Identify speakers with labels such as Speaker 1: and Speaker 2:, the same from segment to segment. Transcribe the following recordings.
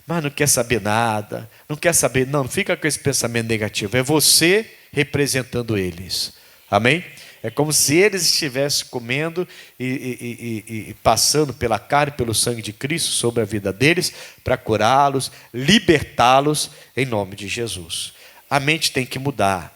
Speaker 1: mas não quer saber nada, não quer saber, não fica com esse pensamento negativo, é você representando eles, amém? É como se eles estivessem comendo e passando pela carne e pelo sangue de Cristo sobre a vida deles, para curá-los, libertá-los, em nome de Jesus. A mente tem que mudar,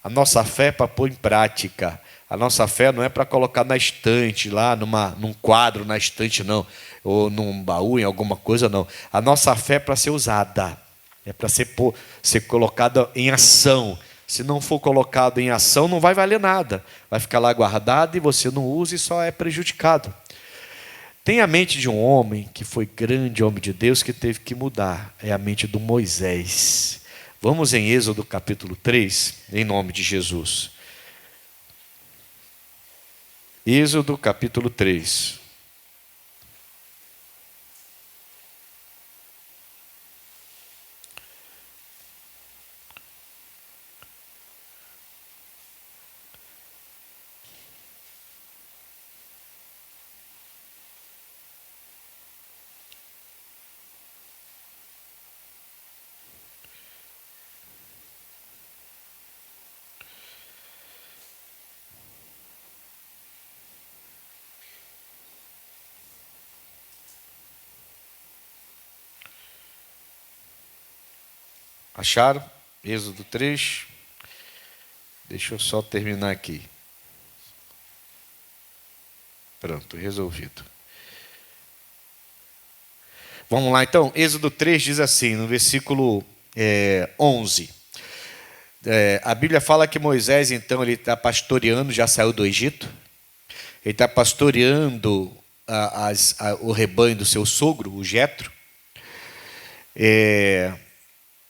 Speaker 1: a nossa fé é para pôr em prática. A nossa fé não é para colocar na estante, lá num quadro na estante, não. Ou num baú, em alguma coisa, não. A nossa fé é para ser usada. É para ser colocada em ação. Se não for colocado em ação, não vai valer nada. Vai ficar lá guardado e você não usa e só é prejudicado. Tem a mente de um homem que foi grande homem de Deus que teve que mudar. É a mente do Moisés. Vamos em Êxodo capítulo 3, em nome de Jesus. Êxodo capítulo 3. Acharam? Êxodo 3. Deixa eu só terminar aqui. Pronto, resolvido. Vamos lá então. Êxodo 3 diz assim, no versículo 11. A Bíblia fala que Moisés, então, ele está pastoreando, já saiu do Egito. Ele está pastoreando o rebanho do seu sogro, o Jetro.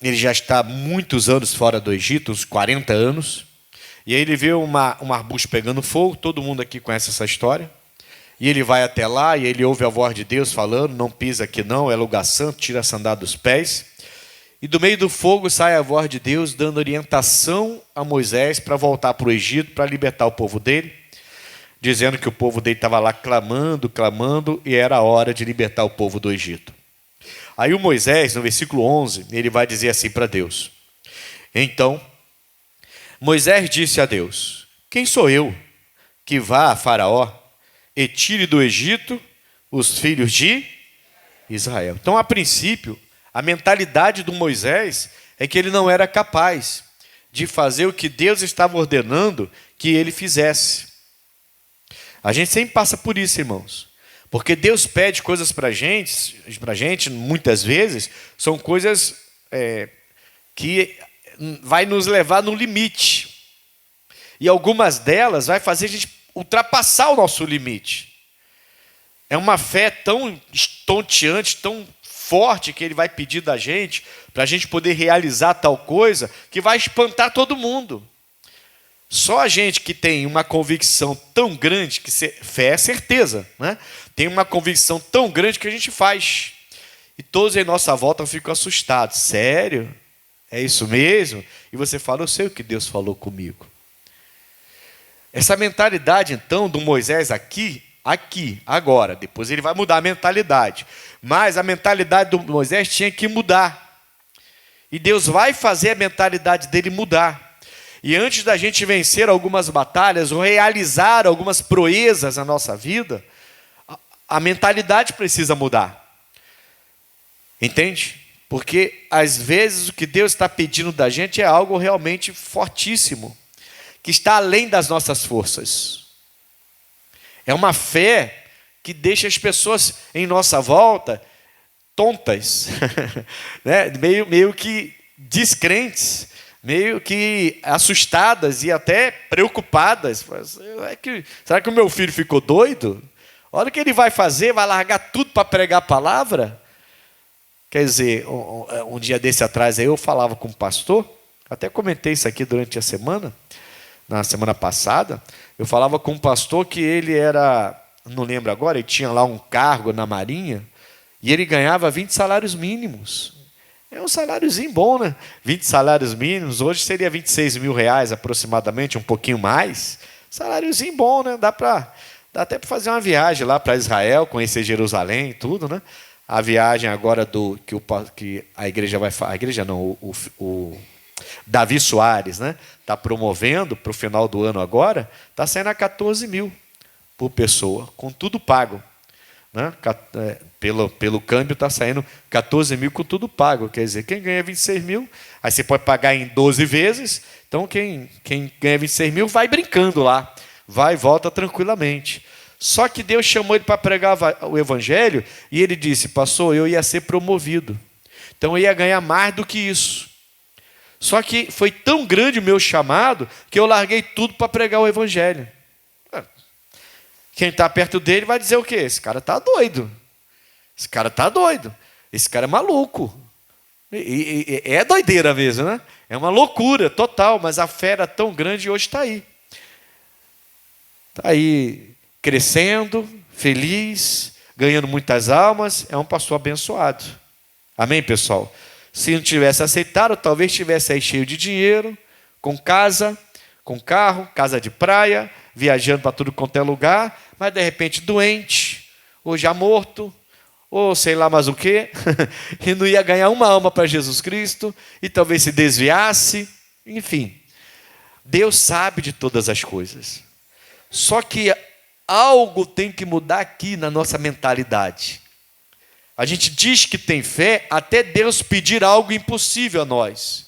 Speaker 1: Ele já está há muitos anos fora do Egito, uns 40 anos. E aí ele vê um arbusto pegando fogo, todo mundo aqui conhece essa história. E ele vai até lá e ele ouve a voz de Deus falando, não pisa aqui não, é lugar santo, tira a sandália dos pés. E do meio do fogo sai a voz de Deus dando orientação a Moisés para voltar para o Egito, para libertar o povo dele. Dizendo que o povo dele estava lá clamando, clamando, e era a hora de libertar o povo do Egito. Aí o Moisés, no versículo 11, ele vai dizer assim para Deus. Então, Moisés disse a Deus, quem sou eu que vá a Faraó e tire do Egito os filhos de Israel? Então, a princípio, a mentalidade do Moisés é que ele não era capaz de fazer o que Deus estava ordenando que ele fizesse. A gente sempre passa por isso, irmãos. Porque Deus pede coisas para a gente, muitas vezes, são coisas que vai nos levar no limite. E algumas delas vai fazer a gente ultrapassar o nosso limite. É uma fé tão estonteante, tão forte que ele vai pedir da gente, para a gente poder realizar tal coisa, que vai espantar todo mundo. Só a gente que tem uma convicção tão grande, que fé é certeza, né? Tem uma convicção tão grande que a gente faz. E todos em nossa volta ficam assustados. Sério? É isso mesmo? E você fala, eu sei o que Deus falou comigo. Essa mentalidade, então, do Moisés aqui, agora. Depois ele vai mudar a mentalidade. Mas a mentalidade do Moisés tinha que mudar. E Deus vai fazer a mentalidade dele mudar. E antes da gente vencer algumas batalhas ou realizar algumas proezas na nossa vida, a mentalidade precisa mudar. Entende? Porque às vezes o que Deus está pedindo da gente é algo realmente fortíssimo, que está além das nossas forças. É uma fé que deixa as pessoas em nossa volta tontas, né? meio que descrentes, meio que assustadas e até preocupadas. Será que o meu filho ficou doido? Olha o que ele vai fazer, vai largar tudo para pregar a palavra? Quer dizer, um dia desse atrás eu falava com um pastor, até comentei isso aqui durante a semana, na semana passada, eu falava com um pastor que ele era, não lembro agora, ele tinha lá um cargo na Marinha, e ele ganhava 20 salários mínimos. É um saláriozinho bom, né? 20 salários mínimos, hoje seria 26 mil reais aproximadamente, um pouquinho mais. Saláriozinho bom, né? Dá até para fazer uma viagem lá para Israel, conhecer Jerusalém e tudo, né? a viagem agora que a igreja vai fazer, a igreja não, o Davi Soares, né, está promovendo para o final do ano agora, está saindo a 14 mil por pessoa, com tudo pago. Né? Pelo câmbio está saindo 14 mil com tudo pago. Quer dizer, quem ganha 26 mil, aí você pode pagar em 12 vezes. Então, quem ganha 26 mil vai brincando lá, vai e volta tranquilamente. Só que Deus chamou ele para pregar o evangelho e ele disse: pastor, eu ia ser promovido. Então eu ia ganhar mais do que isso. Só que foi tão grande o meu chamado que eu larguei tudo para pregar o evangelho. Quem está perto dele vai dizer o quê? Esse cara está doido. Esse cara está doido. Esse cara é maluco. E é doideira mesmo, né? É uma loucura total, mas a fé era tão grande e hoje está aí. Está aí crescendo, feliz, ganhando muitas almas. É um pastor abençoado. Amém, pessoal? Se não tivesse aceitado, talvez estivesse aí cheio de dinheiro, com casa, com carro, casa de praia, viajando para tudo quanto é lugar, mas de repente doente, ou já morto, ou sei lá mais o quê, e não ia ganhar uma alma para Jesus Cristo, e talvez se desviasse, enfim. Deus sabe de todas as coisas. Só que algo tem que mudar aqui na nossa mentalidade. A gente diz que tem fé até Deus pedir algo impossível a nós.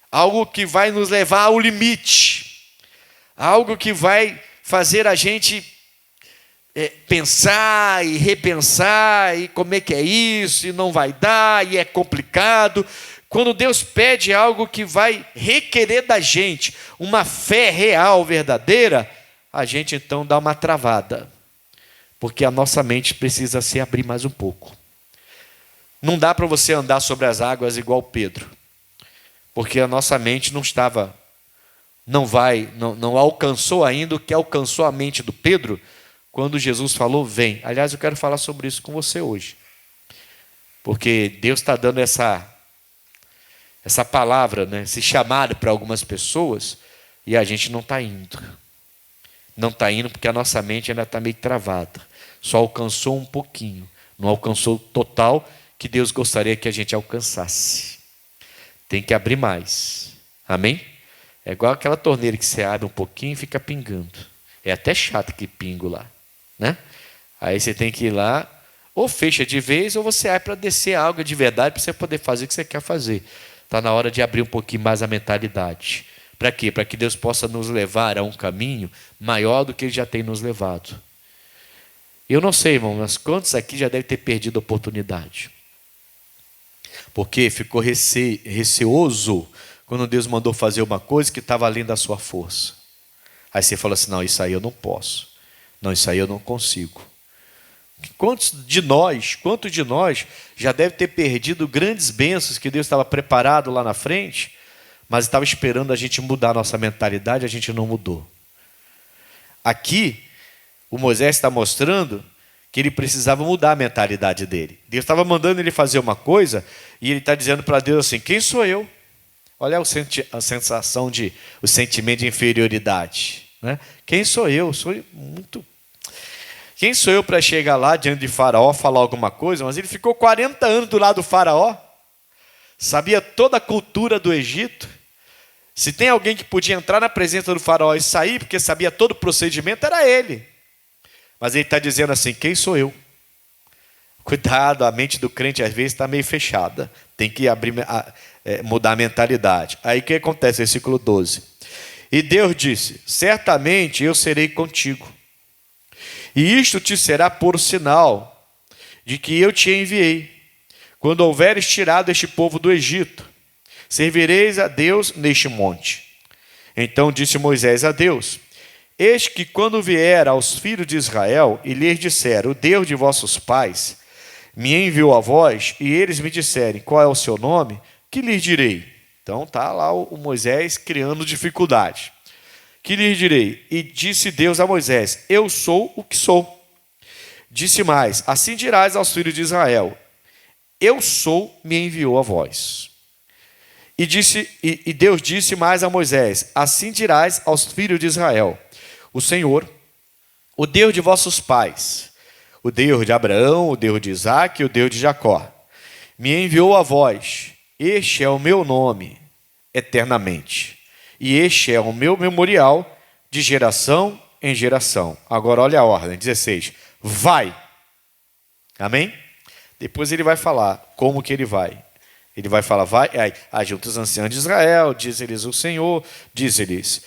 Speaker 1: Algo que vai nos levar ao limite. Algo que vai fazer a gente pensar e repensar, e como é que é isso, e não vai dar, e é complicado. Quando Deus pede algo que vai requerer da gente uma fé real, verdadeira, a gente então dá uma travada. Porque a nossa mente precisa se abrir mais um pouco. Não dá para você andar sobre as águas igual Pedro. Porque a nossa mente não alcançou ainda o que alcançou a mente do Pedro quando Jesus falou, vem. Aliás, eu quero falar sobre isso com você hoje. Porque Deus está dando essa palavra, né, esse chamado para algumas pessoas, e a gente não está indo. Não está indo porque a nossa mente ainda está meio travada. Só alcançou um pouquinho. Não alcançou total que Deus gostaria que a gente alcançasse. Tem que abrir mais. Amém? É igual aquela torneira que você abre um pouquinho e fica pingando. É até chato que pingo lá. Né? Aí você tem que ir lá, ou fecha de vez, ou você abre para descer a água de verdade, para você poder fazer o que você quer fazer. Está na hora de abrir um pouquinho mais a mentalidade. Para quê? Para que Deus possa nos levar a um caminho maior do que Ele já tem nos levado. Eu não sei, irmão, mas quantos aqui já devem ter perdido a oportunidade? Porque ficou receoso quando Deus mandou fazer uma coisa que estava além da sua força. Aí você fala assim, não, isso aí eu não posso. Não, isso aí eu não consigo. Quantos de nós já deve ter perdido grandes bênçãos que Deus estava preparado lá na frente, mas estava esperando a gente mudar a nossa mentalidade, a gente não mudou. Aqui, o Moisés está mostrando que ele precisava mudar a mentalidade dele. Deus estava mandando ele fazer uma coisa e ele está dizendo para Deus assim, quem sou eu? Olha a sensação o sentimento de inferioridade. Né? Quem sou eu? Quem sou eu para chegar lá diante de Faraó, falar alguma coisa? Mas ele ficou 40 anos do lado do Faraó, sabia toda a cultura do Egito. Se tem alguém que podia entrar na presença do Faraó e sair, porque sabia todo o procedimento, era ele. Mas ele está dizendo assim, quem sou eu? Cuidado, a mente do crente às vezes está meio fechada. Tem que mudar a mentalidade. Aí o que acontece? Versículo 12. E Deus disse, certamente eu serei contigo. E isto te será por sinal de que eu te enviei. Quando houveres tirado este povo do Egito, servireis a Deus neste monte. Então disse Moisés a Deus, eis que quando vier aos filhos de Israel e lhes disser, o Deus de vossos pais me enviou a vós, e eles me disserem, qual é o seu nome? Que lhes direi? Então está lá o Moisés criando dificuldade. Que lhes direi? E disse Deus a Moisés, eu sou o que sou. Disse mais, assim dirás aos filhos de Israel, eu sou, me enviou a vós. E Deus disse mais a Moisés, assim dirás aos filhos de Israel, o Senhor, o Deus de vossos pais, o Deus de Abraão, o Deus de Isaque e o Deus de Jacó, me enviou a vós. Este é o meu nome eternamente, e este é o meu memorial de geração em geração. Agora olha a ordem, 16. Vai. Amém? Depois ele vai falar como que ele vai. Ele vai falar, vai, ajunta os anciãos de Israel, diz-lhes o Senhor, diz-lhes,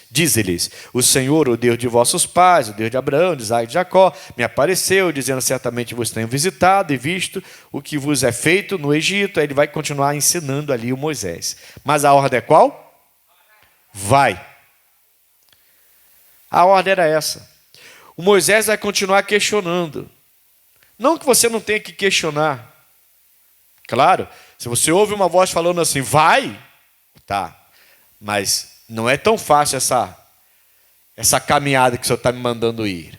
Speaker 1: o Senhor, o Deus de vossos pais, o Deus de Abraão, de Isaque e de Jacó, me apareceu, dizendo, certamente vos tenho visitado e visto o que vos é feito no Egito. Aí ele vai continuar ensinando ali o Moisés. Mas a ordem é qual? Vai. A ordem era essa. O Moisés vai continuar questionando. Não que você não tenha que questionar. Claro, se você ouve uma voz falando assim, vai, tá. Mas não é tão fácil essa caminhada que o Senhor está me mandando ir.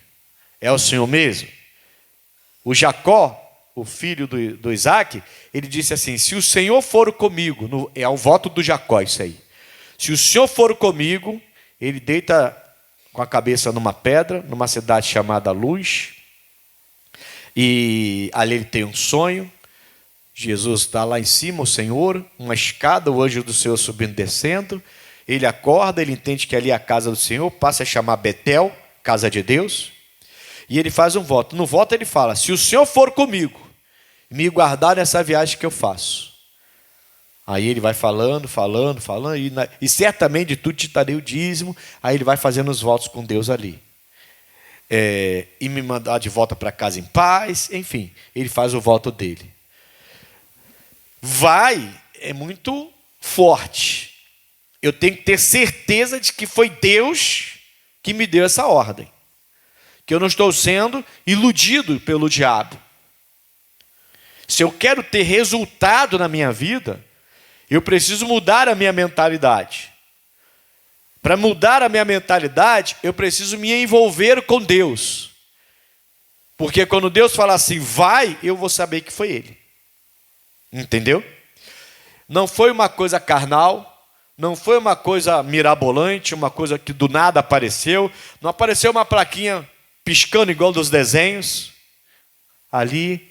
Speaker 1: É o Senhor mesmo? O Jacó, o filho do Isaque, ele disse assim, se o Senhor for comigo, é o voto do Jacó isso aí. Se o Senhor for comigo, ele deita com a cabeça numa pedra, numa cidade chamada Luz, e ali ele tem um sonho. Jesus está lá em cima, o Senhor, uma escada, o anjo do Senhor subindo e descendo. Ele acorda, ele entende que ali é a casa do Senhor, passa a chamar Betel, casa de Deus. E ele faz um voto. No voto ele fala, se o Senhor for comigo, me guardar nessa viagem que eu faço. Aí ele vai falando, e certamente de tudo te darei o dízimo. Aí ele vai fazendo os votos com Deus ali. E me mandar de volta para casa em paz, enfim, ele faz o voto dele. Vai é muito forte. Eu tenho que ter certeza de que foi Deus que me deu essa ordem. Que eu não estou sendo iludido pelo diabo. Se eu quero ter resultado na minha vida, eu preciso mudar a minha mentalidade. Para mudar a minha mentalidade, eu preciso me envolver com Deus. Porque quando Deus fala assim, vai, eu vou saber que foi Ele. Entendeu? Não foi uma coisa carnal, não foi uma coisa mirabolante, uma coisa que do nada apareceu, não apareceu uma plaquinha piscando igual dos desenhos, ali,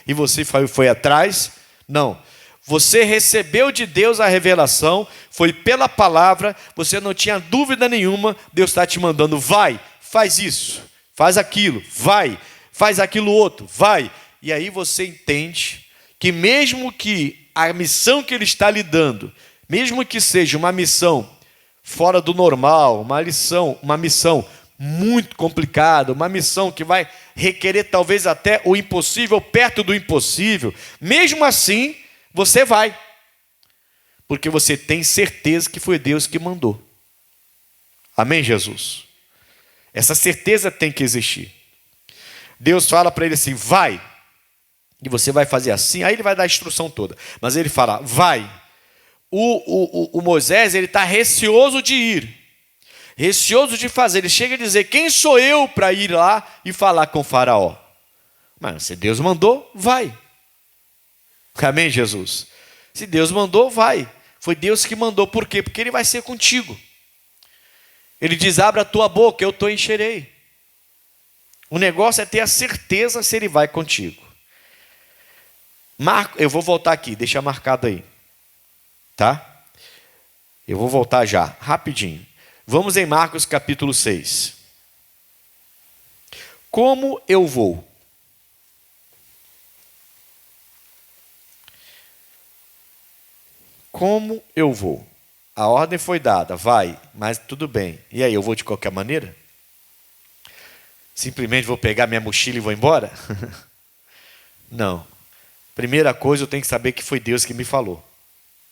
Speaker 1: e você foi atrás. Não, você recebeu de Deus a revelação, foi pela palavra, você não tinha dúvida nenhuma, Deus está te mandando, vai, faz isso, faz aquilo, vai, faz aquilo outro, vai. E aí você entende que mesmo que a missão que Ele está lhe dando, mesmo que seja uma missão fora do normal, uma missão muito complicada, uma missão que vai requerer talvez até o impossível, perto do impossível, mesmo assim, você vai. Porque você tem certeza que foi Deus que mandou. Amém, Jesus? Essa certeza tem que existir. Deus fala para ele assim, vai. E você vai fazer assim, aí ele vai dar a instrução toda. Mas ele fala, vai. O Moisés, ele está receoso de ir. Receoso de fazer. Ele chega a dizer, quem sou eu para ir lá e falar com o faraó? Mas se Deus mandou, vai. Amém, Jesus? Se Deus mandou, vai. Foi Deus que mandou. Por quê? Porque Ele vai ser contigo. Ele diz, abre a tua boca, eu te encherei. O negócio é ter a certeza se Ele vai contigo. Eu vou voltar aqui, deixa marcado aí. Tá? Eu vou voltar já, rapidinho. Vamos em Marcos capítulo 6. Como eu vou? Como eu vou? A ordem foi dada, vai, mas tudo bem. E aí, eu vou de qualquer maneira? Simplesmente vou pegar minha mochila e vou embora? Não. Primeira coisa, eu tenho que saber que foi Deus que me falou.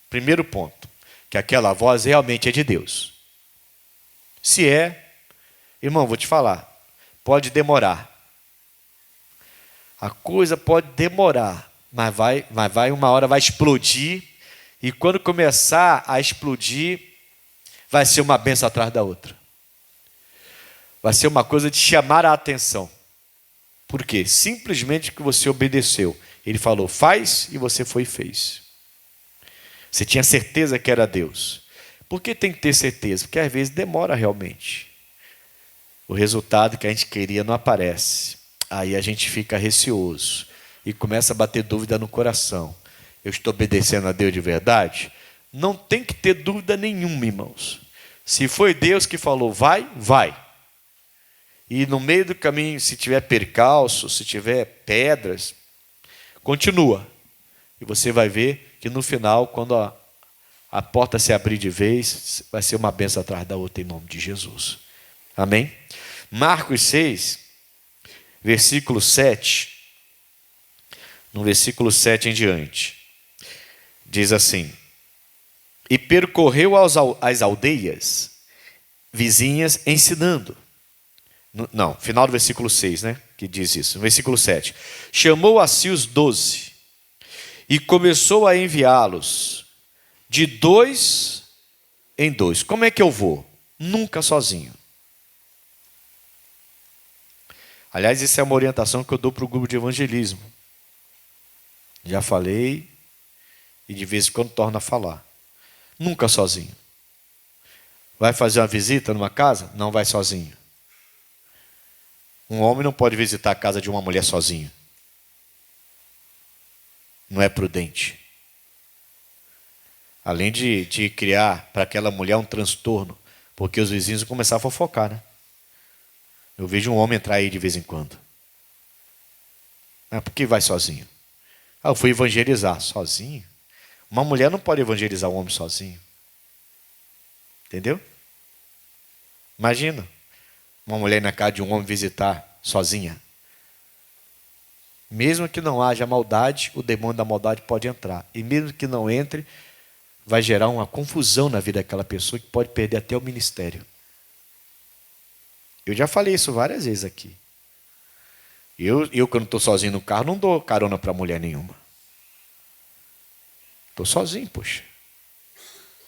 Speaker 1: Primeiro ponto, que aquela voz realmente é de Deus. Se é, irmão, vou te falar, pode demorar. A coisa pode demorar, mas vai uma hora vai explodir, e quando começar a explodir, vai ser uma bênção atrás da outra. Vai ser uma coisa de chamar a atenção. Por quê? Simplesmente que você obedeceu. Ele falou, faz, e você foi e fez. Você tinha certeza que era Deus. Por que tem que ter certeza? Porque às vezes demora realmente. O resultado que a gente queria não aparece. Aí a gente fica receoso e começa a bater dúvida no coração. Eu estou obedecendo a Deus de verdade? Não tem que ter dúvida nenhuma, irmãos. Se foi Deus que falou vai, vai. E no meio do caminho, se tiver percalço, se tiver pedras, continua. E você vai ver que no final, quando a porta se abrir de vez, vai ser uma bênção atrás da outra em nome de Jesus. Amém? Marcos 6, versículo 7. No versículo 7 em diante. Diz assim: e percorreu as aldeias vizinhas ensinando. Não, final do versículo 6, né? Que diz isso. No versículo 7. Chamou a si os 12 e começou a enviá-los de 2 em 2. Como é que eu vou? Nunca sozinho. Aliás, isso é uma orientação que eu dou para o grupo de evangelismo. Já falei e de vez em quando torno a falar. Nunca sozinho. Vai fazer uma visita numa casa? Não vai sozinho. Um homem não pode visitar a casa de uma mulher sozinho. Não é prudente. Além de criar para aquela mulher um transtorno, porque os vizinhos vão começar a fofocar, né? Eu vejo um homem entrar aí de vez em quando. Por que vai sozinho? Eu fui evangelizar sozinho. Uma mulher não pode evangelizar um homem sozinho. Entendeu? Imagina uma mulher na casa de um homem visitar sozinha. Mesmo que não haja maldade, o demônio da maldade pode entrar. E mesmo que não entre, vai gerar uma confusão na vida daquela pessoa que pode perder até o ministério. Eu já falei isso várias vezes aqui. Eu quando estou sozinho no carro, não dou carona para mulher nenhuma. Estou sozinho, poxa.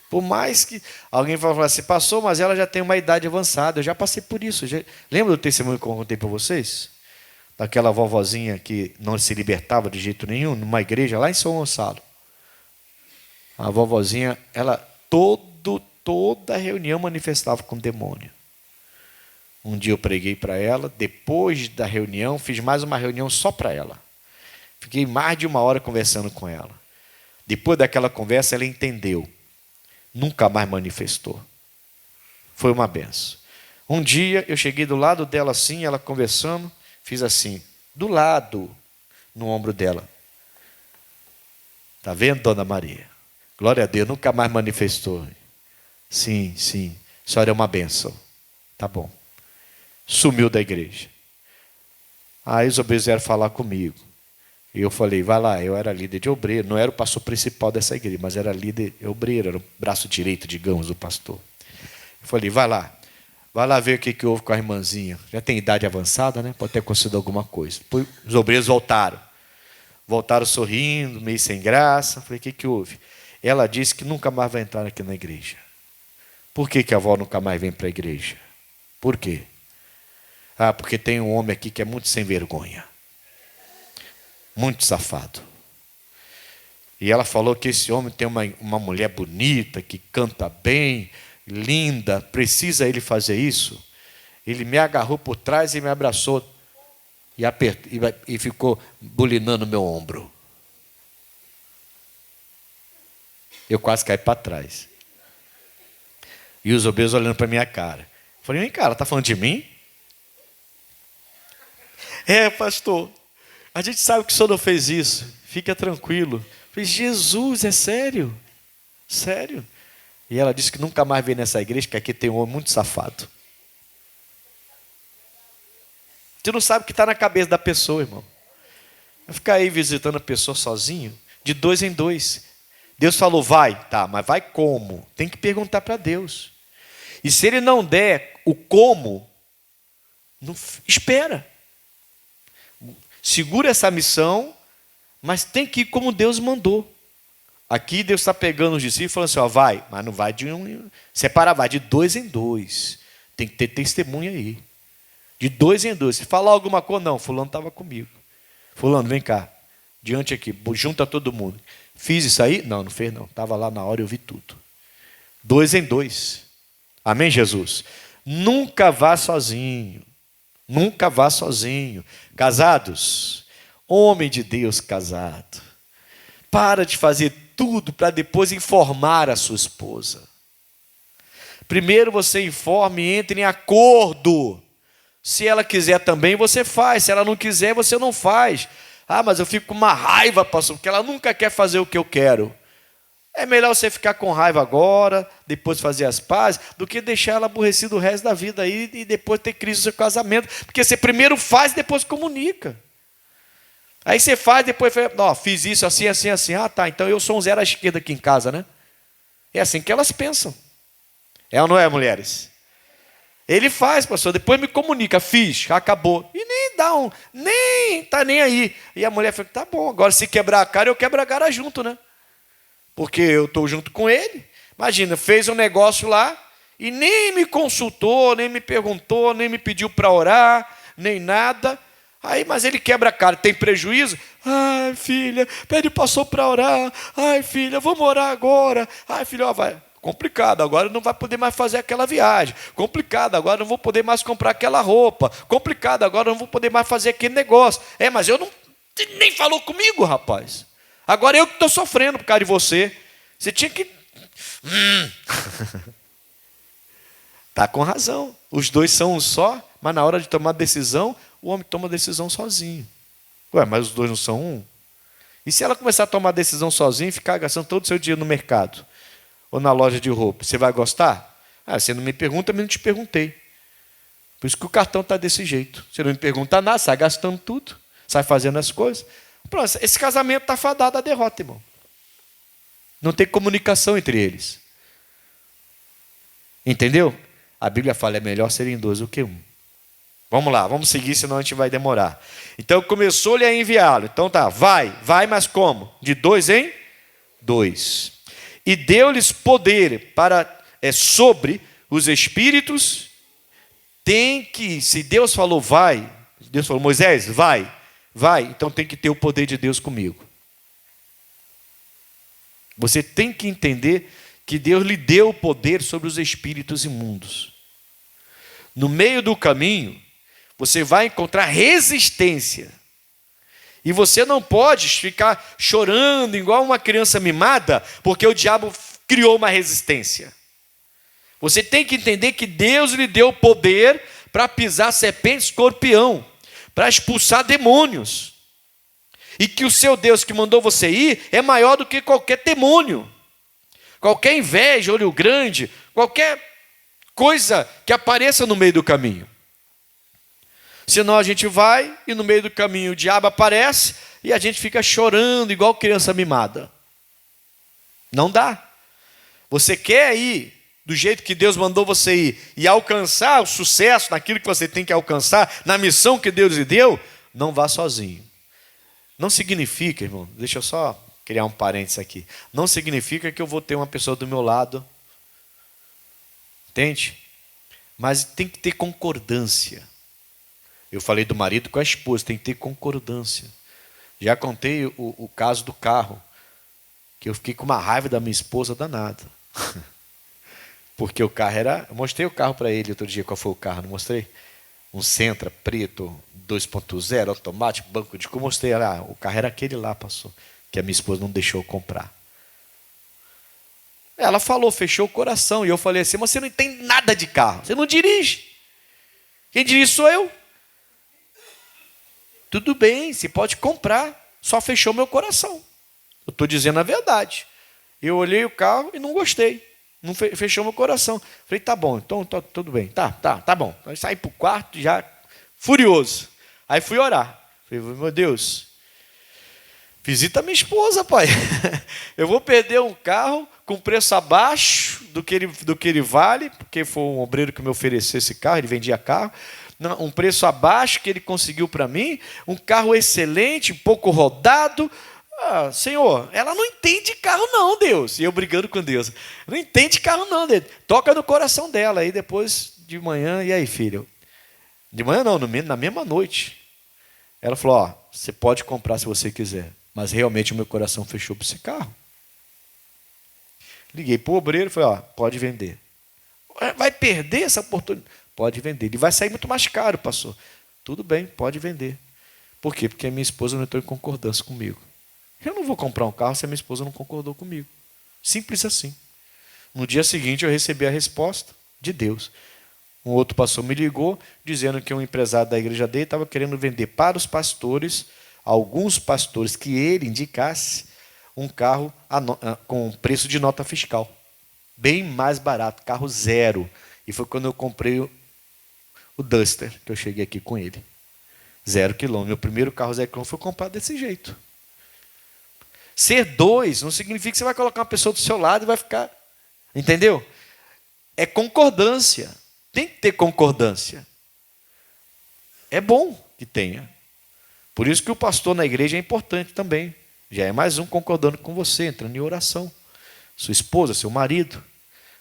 Speaker 1: Por mais que alguém vai falar assim, passou, mas ela já tem uma idade avançada. Eu já passei por isso. Lembra do testemunho que eu contei para vocês? Daquela vovozinha que não se libertava de jeito nenhum, numa igreja lá em São Gonçalo. A vovozinha, ela toda reunião manifestava com demônio. Um dia eu preguei para ela, depois da reunião, fiz mais uma reunião só para ela. Fiquei mais de 1 hora conversando com ela. Depois daquela conversa, ela entendeu. Nunca mais manifestou. Foi uma benção. Um dia, eu cheguei do lado dela assim, ela conversando, fiz assim, do lado, no ombro dela. Está vendo, dona Maria? Glória a Deus, nunca mais manifestou. Sim, sim, a senhora é uma benção. Tá bom. Sumiu da igreja. Aí os obreiros vieram falar comigo. E eu falei, vai lá, eu era líder de obreiro, não era o pastor principal dessa igreja, mas era líder obreiro, era o braço direito, digamos, do pastor. Eu falei, vai lá ver o que houve com a irmãzinha. Já tem idade avançada, né? Pode ter acontecido alguma coisa. Depois os obreiros voltaram sorrindo, meio sem graça. Eu falei, o que houve? Ela disse que nunca mais vai entrar aqui na igreja. Por que a avó nunca mais vem para a igreja? Por quê? Porque tem um homem aqui que é muito sem vergonha. Muito safado. E ela falou que esse homem tem uma mulher bonita, que canta bem, linda, precisa ele fazer isso. Ele me agarrou por trás e me abraçou e ficou bulinando meu ombro. Eu quase caí para trás. E os obreiros olhando para minha cara. Eu falei, vem cá, ela está falando de mim? Pastor, a gente sabe que o senhor não fez isso. Fica tranquilo. Eu falei, Jesus, é sério? Sério? E ela disse que nunca mais veio nessa igreja, que aqui tem um homem muito safado. Você não sabe o que está na cabeça da pessoa, irmão. Vai ficar aí visitando a pessoa sozinho, de 2 em 2. Deus falou, vai. Tá, mas vai como? Tem que perguntar para Deus. E se ele não der o como, não, espera. Segura essa missão, mas tem que ir como Deus mandou. Aqui Deus está pegando os discípulos e falando assim, vai, mas não vai de um, separar, vai de 2 em 2. Tem que ter testemunha aí. De 2 em 2. Se falar alguma coisa, não, fulano estava comigo. Fulano, vem cá, diante aqui, junta todo mundo. Fiz isso aí? Não fez não. Estava lá na hora e eu vi tudo. 2 em 2. Amém, Jesus? Nunca vá sozinho. Nunca vá sozinho. Casados, homem de Deus casado, para de fazer tudo para depois informar a sua esposa. Primeiro você informe e entre em acordo. Se ela quiser também, você faz. Se ela não quiser, você não faz. Ah, mas eu fico com uma raiva, pastor, porque ela nunca quer fazer o que eu quero. É melhor você ficar com raiva agora, depois fazer as pazes, do que deixar ela aborrecida o resto da vida aí e depois ter crise no seu casamento. Porque você primeiro faz e depois comunica. Aí você faz, depois fala, ó, fiz isso assim, assim, assim. Ah, tá, então eu sou um zero à esquerda aqui em casa, né? É assim que elas pensam. É ou não é, mulheres? Ele faz, pastor, depois me comunica, fiz, acabou. E nem tá nem aí. E a mulher fala, tá bom, agora se quebrar a cara, eu quebro a cara junto, né? Porque eu estou junto com ele. Imagina, fez um negócio lá e nem me consultou, nem me perguntou, nem me pediu para orar, nem nada. Aí, mas ele quebra a cara, tem prejuízo? Ai, filha, pede pastor para orar. Ai, filha, vamos orar agora. Ai, filha, ó, vai. Complicado, agora não vai poder mais fazer aquela viagem. Complicado, agora não vou poder mais comprar aquela roupa. Complicado, agora não vou poder mais fazer aquele negócio. É, mas eu não... Nem falou comigo, rapaz. Agora eu que estou sofrendo por causa de você. Você tinha que... Está com razão. Os dois são um só, mas na hora de tomar decisão, o homem toma decisão sozinho. Ué, mas os dois não são um? E se ela começar a tomar decisão sozinha e ficar gastando todo o seu dinheiro no mercado? Ou na loja de roupa? Você vai gostar? Ah, você não me pergunta, mas não te perguntei. Por isso que o cartão está desse jeito. Você não me pergunta nada, sai gastando tudo, sai fazendo as coisas. Pronto, esse casamento está fadado à derrota, irmão. Não tem comunicação entre eles. Entendeu? A Bíblia fala, é melhor serem dois do que um. Vamos lá, vamos seguir, senão a gente vai demorar. Então começou-lhe a enviá-lo. Então tá, vai, mas como? De 2 em 2. E deu-lhes poder sobre os espíritos. Se Deus falou vai, Deus falou, Moisés, vai, então tem que ter o poder de Deus comigo. Você tem que entender que Deus lhe deu o poder sobre os espíritos imundos. No meio do caminho, você vai encontrar resistência. E você não pode ficar chorando igual uma criança mimada, porque o diabo criou uma resistência. Você tem que entender que Deus lhe deu o poder para pisar serpente e escorpião, para expulsar demônios. E que o seu Deus que mandou você ir é maior do que qualquer demônio. Qualquer inveja, olho grande, qualquer coisa que apareça no meio do caminho. Senão a gente vai e no meio do caminho o diabo aparece e a gente fica chorando igual criança mimada. Não dá. Você quer ir do jeito que Deus mandou você ir e alcançar o sucesso naquilo que você tem que alcançar, na missão que Deus lhe deu, não vá sozinho. Não significa, irmão, deixa eu só criar um parênteses aqui. Não significa que eu vou ter uma pessoa do meu lado. Entende? Mas tem que ter concordância. Eu falei do marido com a esposa, tem que ter concordância. Já contei o caso do carro, que eu fiquei com uma raiva da minha esposa danada. Porque o carro era... Eu mostrei o carro para ele outro dia, qual foi o carro, não mostrei? Um Sentra preto, 2.0, automático, banco de... Eu mostrei lá, o carro era aquele lá, passou, que a minha esposa não deixou eu comprar. Ela falou, fechou o coração, e eu falei assim, mas você não entende nada de carro, você não dirige. Quem dirige sou eu. Tudo bem, você pode comprar, só fechou meu coração. Eu estou dizendo a verdade. Eu olhei o carro e não gostei. Não fechou meu coração. Falei, tá bom, então tudo bem. Tá bom. Aí saí para o quarto já furioso. Aí fui orar. Falei, meu Deus, visita minha esposa, pai. Eu vou perder um carro com preço abaixo do que ele vale, porque foi um obreiro que me ofereceu esse carro, ele vendia carro. Um preço abaixo que ele conseguiu para mim, um carro excelente, pouco rodado. Ah, Senhor, ela não entende carro não, Deus. E eu brigando com Deus. Não entende carro não, Deus. Toca no coração dela. Aí depois de manhã, e aí, filho? De manhã não, na mesma noite. Ela falou, ó, você pode comprar se você quiser, mas realmente o meu coração fechou para esse carro. Liguei para o obreiro e falei, ó, pode vender. Vai perder essa oportunidade? Pode vender. Ele vai sair muito mais caro, pastor. Tudo bem, pode vender. Por quê? Porque a minha esposa não entrou em concordância comigo. Eu não vou comprar um carro se a minha esposa não concordou comigo. Simples assim. No dia seguinte eu recebi a resposta de Deus. Um outro pastor me ligou dizendo que um empresário da igreja dele estava querendo vender para os pastores, alguns pastores que ele indicasse, um carro com preço de nota fiscal. Bem mais barato, carro zero. E foi quando eu comprei o Duster, que eu cheguei aqui com ele. 0 quilômetro. Meu primeiro carro 0 quilômetro foi comprado desse jeito. Ser dois não significa que você vai colocar uma pessoa do seu lado e vai ficar... Entendeu? É concordância. Tem que ter concordância. É bom que tenha. Por isso que o pastor na igreja é importante também. Já é mais um concordando com você, entrando em oração. Sua esposa, seu marido.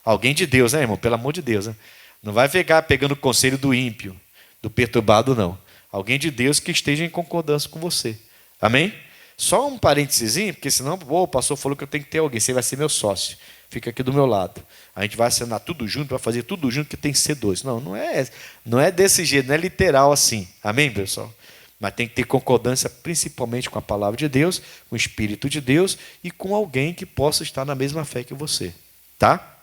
Speaker 1: Alguém de Deus, né, irmão? Pelo amor de Deus. Né? Não vai ficar pegando o conselho do ímpio, do perturbado, não. Alguém de Deus que esteja em concordância com você. Amém? Só um parênteses, porque senão o pastor falou que eu tenho que ter alguém. Você vai ser meu sócio. Fica aqui do meu lado. A gente vai assinar tudo junto, vai fazer tudo junto, que tem que ser dois. Não é desse jeito, não é literal assim. Amém, pessoal? Mas tem que ter concordância principalmente com a palavra de Deus, com o Espírito de Deus e com alguém que possa estar na mesma fé que você. Tá?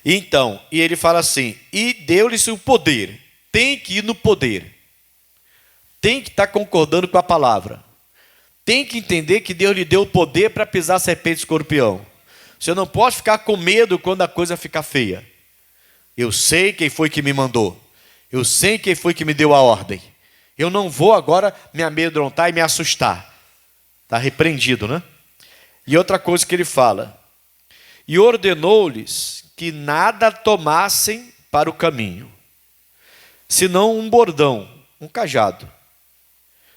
Speaker 1: Então, e ele fala assim, e deu-lhes o poder. Tem que ir no poder. Tem que estar concordando com a palavra. Tem que entender que Deus lhe deu o poder para pisar serpente e escorpião. Você não pode ficar com medo quando a coisa ficar feia. Eu sei quem foi que me mandou. Eu sei quem foi que me deu a ordem. Eu não vou agora me amedrontar e me assustar. Está repreendido, né? E outra coisa que ele fala. E ordenou-lhes que nada tomassem para o caminho, senão um bordão, um cajado.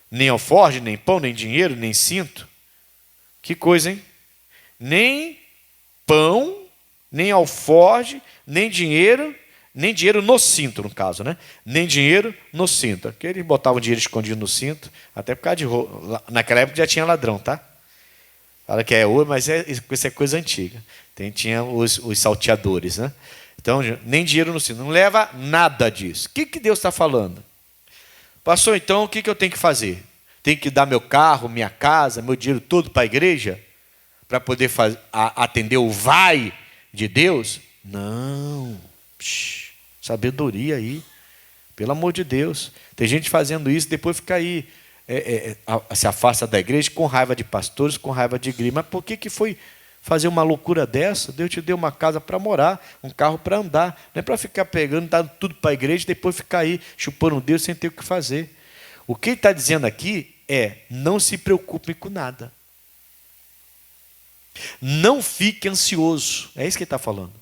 Speaker 1: Nem alforje, nem pão, nem dinheiro, nem cinto. Que coisa, hein? Nem pão, nem alforje, nem dinheiro no cinto, no caso, né? Nem dinheiro no cinto. Porque eles botavam dinheiro escondido no cinto, até por causa de roubo. Naquela época já tinha ladrão, tá? Fala que é hoje, mas isso é coisa antiga. Tinha os salteadores, né? Então, nem dinheiro no cinto. Não leva nada disso. O que Deus está falando? Pastor, então o que eu tenho que fazer? Tenho que dar meu carro, minha casa, meu dinheiro todo para a igreja? Para poder atender o vai de Deus? Não. Sabedoria aí. Pelo amor de Deus. Tem gente fazendo isso, depois fica aí, se afasta da igreja com raiva de pastores, com raiva de igreja. Mas por que foi fazer uma loucura dessa? Deus te deu uma casa para morar, um carro para andar. Não é para ficar pegando, dando tudo para a igreja e depois ficar aí chupando Deus sem ter o que fazer. O que ele está dizendo aqui é, não se preocupe com nada. Não fique ansioso. É isso que ele está falando.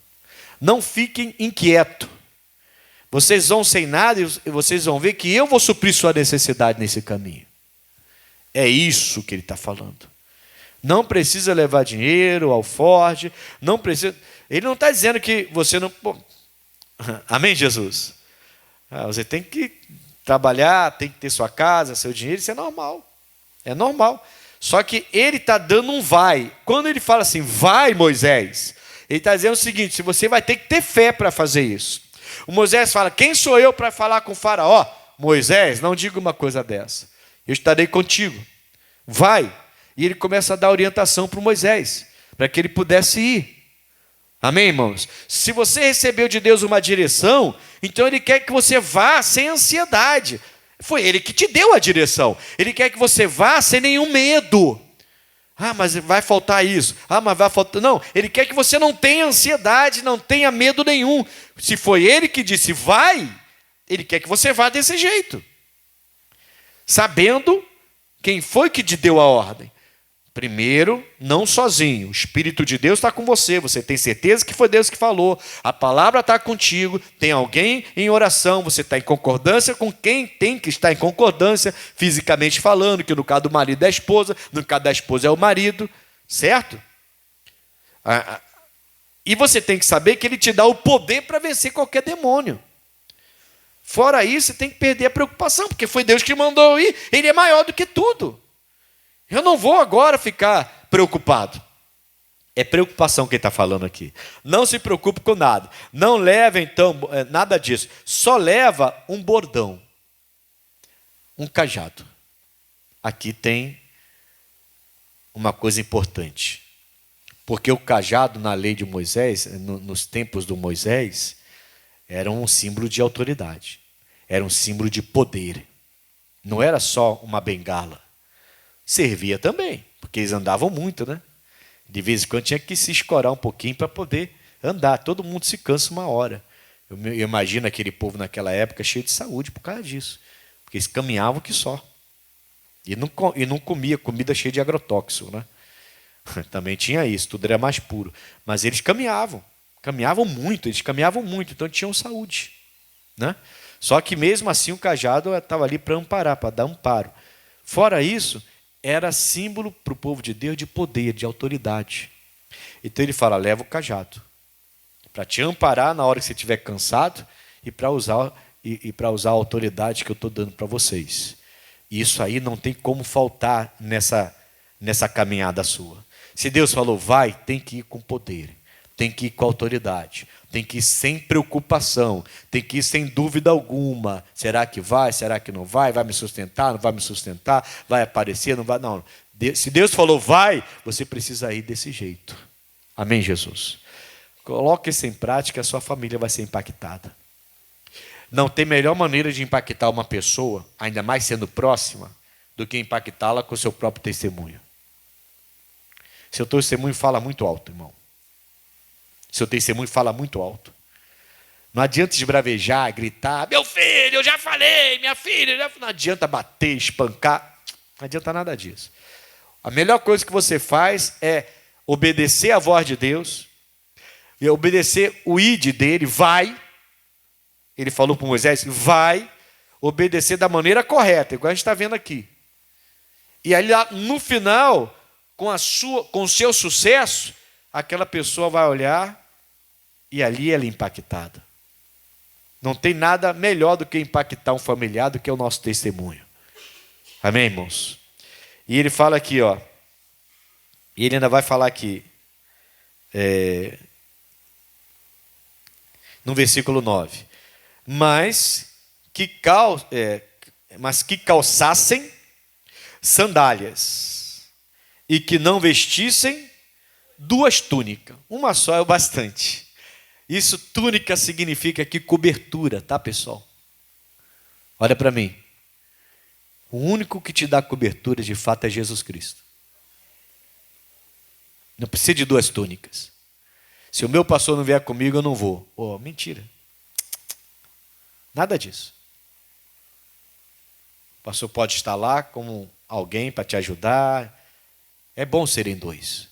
Speaker 1: Não fiquem inquietos. Vocês vão sem nada e vocês vão ver que eu vou suprir sua necessidade nesse caminho. É isso que ele está falando. Não precisa levar dinheiro, alforje, não precisa... Ele não está dizendo que você não... Bom, amém, Jesus? Você tem que trabalhar, tem que ter sua casa, seu dinheiro, isso é normal. É normal. Só que ele está dando um vai. Quando ele fala assim, vai, Moisés, ele está dizendo o seguinte, se você vai ter que ter fé para fazer isso. O Moisés fala, quem sou eu para falar com o faraó? Moisés, não diga uma coisa dessa. Eu estarei contigo. Vai. E ele começa a dar orientação para o Moisés, para que ele pudesse ir. Amém, irmãos? Se você recebeu de Deus uma direção, então ele quer que você vá sem ansiedade. Foi ele que te deu a direção. Ele quer que você vá sem nenhum medo. Ah, mas vai faltar isso. Ah, mas vai faltar... Não, ele quer que você não tenha ansiedade, não tenha medo nenhum. Se foi ele que disse vai, ele quer que você vá desse jeito. Sabendo quem foi que te deu a ordem. Primeiro, não sozinho. O Espírito de Deus está com você. Você tem certeza que foi Deus que falou. A palavra está contigo. Tem alguém em oração. Você está em concordância com quem tem que estar em concordância, fisicamente falando, que no caso do marido é a esposa, no caso da esposa é o marido. Certo? E você tem que saber que ele te dá o poder para vencer qualquer demônio. Fora isso, você tem que perder a preocupação, porque foi Deus que mandou ir. Ele é maior do que tudo. Eu não vou agora ficar preocupado. É preocupação quem está falando aqui. Não se preocupe com nada. Não leva, então, nada disso. Só leva um bordão, um cajado. Aqui tem uma coisa importante. Porque o cajado, na lei de Moisés, nos tempos do Moisés, era um símbolo de autoridade. Era um símbolo de poder. Não era só uma bengala. Servia também, porque eles andavam muito, né? De vez em quando tinha que se escorar um pouquinho para poder andar. Todo mundo se cansa uma hora. Eu imagino aquele povo naquela época cheio de saúde por causa disso. Porque eles caminhavam que só. E não comia comida cheia de agrotóxico, né? Também tinha isso, tudo era mais puro. Mas eles caminhavam muito, então tinham saúde, né? Só que mesmo assim o cajado estava ali para amparar, para dar amparo. Fora isso, era símbolo para o povo de Deus de poder, de autoridade. Então ele fala, leva o cajado, para te amparar na hora que você estiver cansado e para usar a autoridade que eu estou dando para vocês. Isso aí não tem como faltar nessa caminhada sua. Se Deus falou, vai, tem que ir com poder, tem que ir com autoridade, tem que ir sem preocupação, tem que ir sem dúvida alguma. Será que vai? Será que não vai? Vai me sustentar? Não vai me sustentar? Vai aparecer? Não vai? Não. Se Deus falou, vai, você precisa ir desse jeito. Amém, Jesus? Coloque isso em prática, a sua família vai ser impactada. Não tem melhor maneira de impactar uma pessoa, ainda mais sendo próxima, do que impactá-la com o seu próprio testemunho. Seu testemunho fala muito alto, irmão. Seu testemunho fala muito alto. Não adianta esbravejar, gritar, meu filho, eu já falei, minha filha, não adianta bater, espancar, não adianta nada disso. A melhor coisa que você faz é obedecer a voz de Deus, e obedecer o id dele, vai. Ele falou para Moisés, vai obedecer da maneira correta, igual a gente está vendo aqui. E aí lá no final, com o seu sucesso, aquela pessoa vai olhar e ali ela é impactada. Não tem nada melhor do que impactar um familiar do que o nosso testemunho. Amém, irmãos? E ele fala aqui, ó. E ele ainda vai falar aqui. No versículo 9. Mas que calçassem sandálias e que não vestissem 2 túnicas. Uma só é o bastante. Isso, túnica, significa aqui cobertura, tá, pessoal? Olha para mim. O único que te dá cobertura de fato é Jesus Cristo. Não precisa de 2 túnicas. Se o meu pastor não vier comigo, eu não vou. Oh, mentira. Nada disso. O pastor pode estar lá como alguém para te ajudar. É bom serem 2.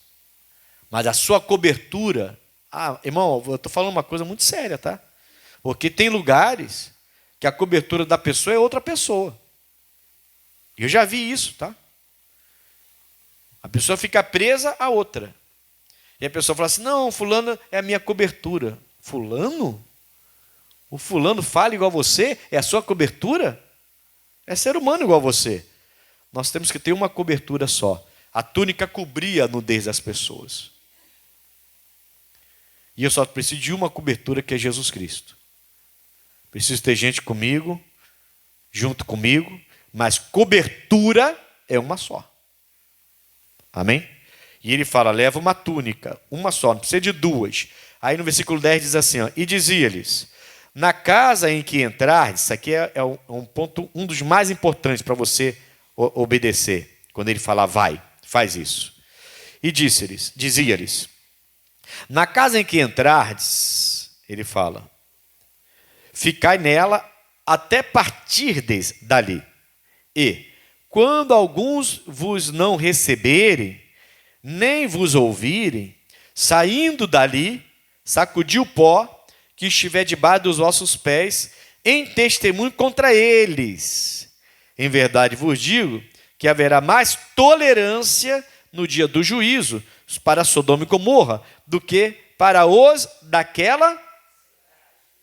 Speaker 1: Mas a sua cobertura... irmão, eu estou falando uma coisa muito séria, tá? Porque tem lugares que a cobertura da pessoa é outra pessoa. Eu já vi isso, tá? A pessoa fica presa a outra. E a pessoa fala assim, não, fulano é a minha cobertura. Fulano? O fulano fala igual a você? É a sua cobertura? É ser humano igual a você. Nós temos que ter uma cobertura só. A túnica cobria a nudez das pessoas. E eu só preciso de uma cobertura, que é Jesus Cristo. Preciso ter gente comigo, junto comigo, mas cobertura é uma só. Amém? E ele fala, leva uma túnica, uma só, não precisa de 2. Aí no versículo 10 diz assim, ó, e dizia-lhes, na casa em que entrardes, isso aqui é um ponto, um dos mais importantes para você obedecer. Quando ele fala, vai, faz isso. E dizia-lhes, na casa em que entrardes, ele fala, ficai nela até partirdes dali. E, quando alguns vos não receberem, nem vos ouvirem, saindo dali, sacudi o pó que estiver debaixo dos vossos pés, em testemunho contra eles. Em verdade vos digo que haverá mais tolerância no dia do juízo para Sodoma e Gomorra do que para os daquela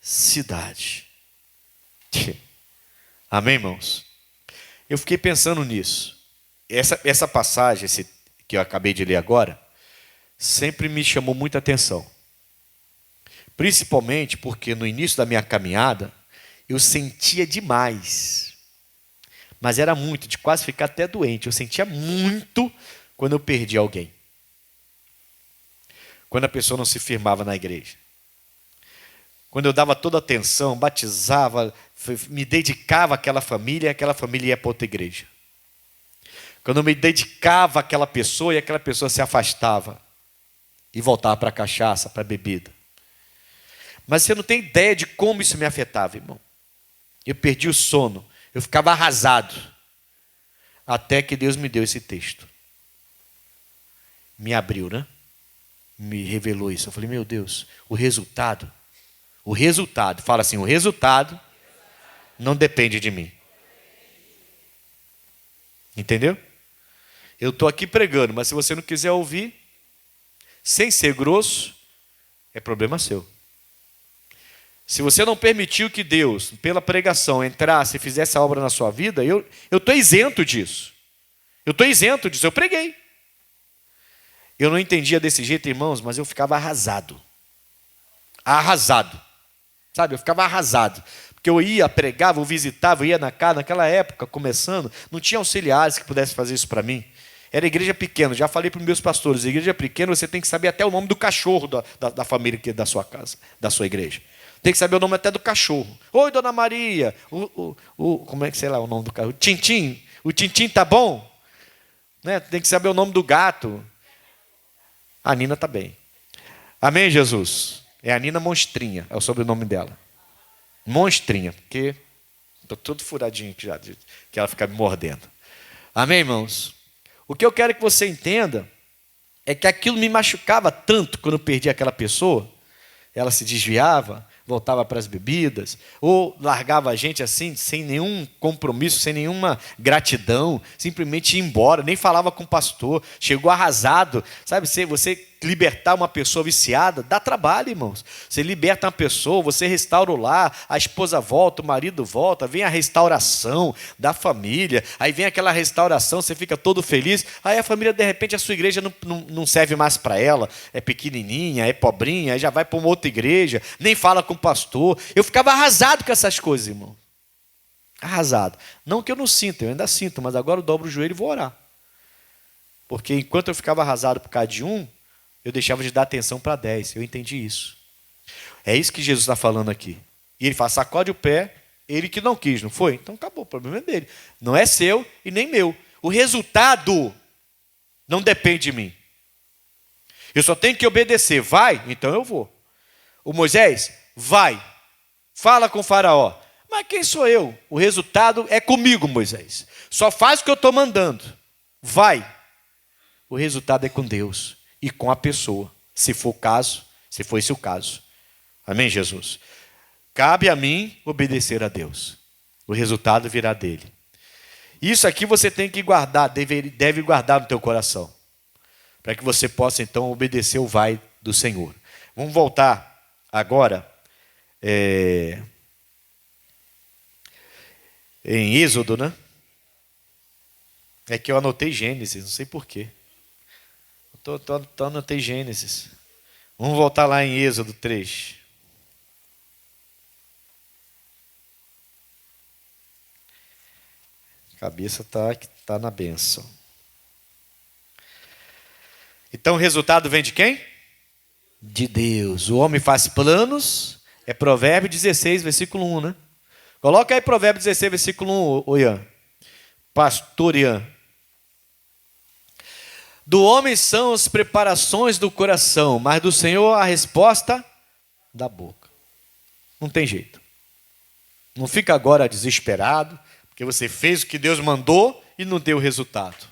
Speaker 1: cidade. Amém, irmãos? Eu fiquei pensando nisso. Essa passagem que eu acabei de ler agora, sempre me chamou muita atenção. Principalmente porque no início da minha caminhada, eu sentia demais. Mas era muito, de quase ficar até doente. Eu sentia muito quando eu perdi alguém. Quando a pessoa não se firmava na igreja. Quando eu dava toda a atenção, batizava, me dedicava àquela família, e aquela família ia para outra igreja. Quando eu me dedicava àquela pessoa e aquela pessoa se afastava e voltava para a cachaça, para a bebida. Mas você não tem ideia de como isso me afetava, irmão. Eu perdi o sono, eu ficava arrasado. Até que Deus me deu esse texto. Me abriu, né? Me revelou isso. Eu falei, meu Deus, o resultado, fala assim, o resultado não depende de mim. Entendeu? Eu estou aqui pregando, mas se você não quiser ouvir, sem ser grosso, é problema seu. Se você não permitiu que Deus, pela pregação, entrasse e fizesse a obra na sua vida, eu estou isento disso. Eu preguei. Eu não entendia desse jeito, irmãos, mas eu ficava arrasado. Arrasado. Sabe, eu ficava arrasado. Porque eu ia, pregava, eu visitava, eu ia na casa, naquela época, começando, não tinha auxiliares que pudessem fazer isso para mim. Era igreja pequena, já falei para os meus pastores, igreja pequena você tem que saber até o nome do cachorro da família que é da sua casa, da sua igreja. Tem que saber o nome até do cachorro. Oi, Dona Maria. Como é que sei lá o nome do cachorro? Tintim. O Tintim tá bom? Né? Tem que saber o nome do gato. A Nina tá bem. Amém, Jesus? É a Nina Monstrinha, é o sobrenome dela. Monstrinha, porque estou todo furadinho aqui já, que ela fica me mordendo. Amém, irmãos? O que eu quero que você entenda é que aquilo me machucava tanto quando eu perdi aquela pessoa. Ela se desviava, voltava para as bebidas, ou largava a gente assim, sem nenhum compromisso, sem nenhuma gratidão, simplesmente ia embora, nem falava com o pastor, chegou arrasado. Sabe, você libertar uma pessoa viciada, dá trabalho, irmãos. Você liberta uma pessoa, você restaura o lar, a esposa volta, o marido volta, vem a restauração da família, aí vem aquela restauração, você fica todo feliz, aí a família, de repente, a sua igreja não serve mais para ela, é pequenininha, é pobrinha, aí já vai para uma outra igreja, nem fala com o pastor. Eu ficava arrasado com essas coisas, irmão. Arrasado. Não que eu não sinta, eu ainda sinto, mas agora eu dobro o joelho e vou orar. Porque enquanto eu ficava arrasado por causa de um, eu deixava de dar atenção para 10. Eu entendi isso. É isso que Jesus está falando aqui. E ele fala, sacode o pé, ele que não quis, não foi? Então acabou, o problema é dele. Não é seu e nem meu. O resultado não depende de mim. Eu só tenho que obedecer. Vai? Então eu vou. O Moisés, vai. Fala com o faraó. Mas quem sou eu? O resultado é comigo, Moisés. Só faz o que eu estou mandando. Vai. O resultado é com Deus. E com a pessoa, se for o caso, se for esse o caso. Amém, Jesus? Cabe a mim obedecer a Deus. O resultado virá dele. Isso aqui você tem que guardar, deve guardar no teu coração. Para que você possa, então, obedecer o vai do Senhor. Vamos voltar agora em Êxodo, né? É que eu anotei Gênesis, não sei porquê. Anotei Gênesis. Vamos voltar lá em Êxodo 3. A cabeça tá na bênção. Então o resultado vem de quem? De Deus. O homem faz planos. É Provérbio 16, versículo 1, né? Coloca aí Provérbio 16, versículo 1, Ian. Pastor Ian. Do homem são as preparações do coração, mas do Senhor a resposta da boca. Não tem jeito. Não fica agora desesperado, porque você fez o que Deus mandou e não deu resultado.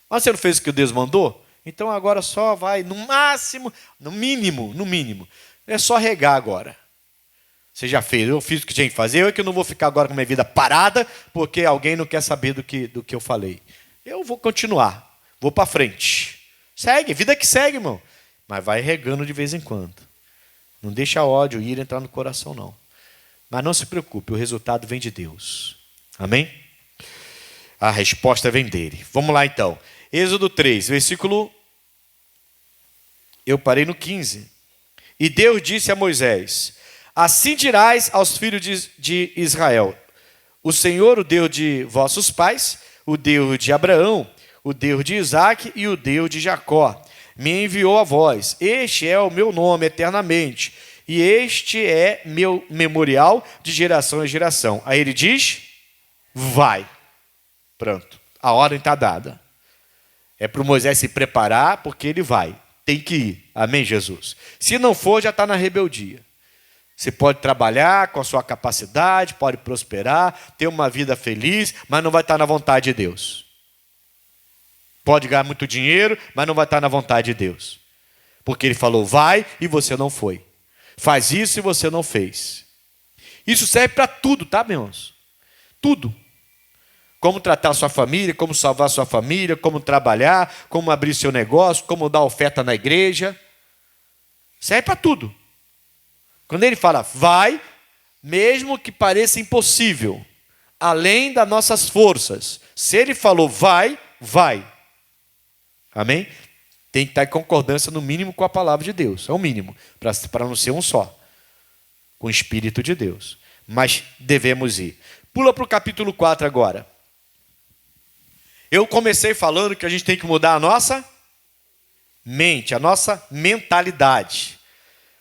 Speaker 1: Mas você não fez o que Deus mandou? Então agora só vai, no máximo, no mínimo, é só regar agora. Você já fez, eu fiz o que tinha que fazer, eu é que não vou ficar agora com minha vida parada, porque alguém não quer saber do que eu falei. Eu vou continuar. Vou para frente. Segue, vida que segue, irmão. Mas vai regando de vez em quando. Não deixa ódio ir entrar no coração, não. Mas não se preocupe, o resultado vem de Deus. Amém? A resposta vem dele. Vamos lá então. Êxodo 3, versículo Eu parei no 15. E Deus disse a Moisés: assim dirás aos filhos de Israel: o Senhor, o Deus de vossos pais, o Deus de Abraão, o Deus de Isaque e o Deus de Jacó, me enviou a vós. Este é o meu nome eternamente, e este é meu memorial de geração em geração. Aí ele diz: vai. Pronto, a ordem está dada. É para o Moisés se preparar, porque ele vai. Tem que ir. Amém, Jesus? Se não for, já está na rebeldia. Você pode trabalhar com a sua capacidade, pode prosperar, ter uma vida feliz, mas não vai estar na vontade de Deus. Pode ganhar muito dinheiro, mas não vai estar na vontade de Deus. Porque ele falou, vai, e você não foi. Faz isso e você não fez. Isso serve para tudo, tá, meus irmãos? Tudo. Como tratar a sua família, como salvar a sua família, como trabalhar, como abrir seu negócio, como dar oferta na igreja. Serve para tudo. Quando ele fala, vai, mesmo que pareça impossível, além das nossas forças. Se ele falou, vai, vai. Amém? Tem que estar em concordância, no mínimo, com a palavra de Deus. É o mínimo, para não ser um só. Com o Espírito de Deus. Mas devemos ir. Pula para o capítulo 4 agora. Eu comecei falando que a gente tem que mudar a nossa mente, a nossa mentalidade.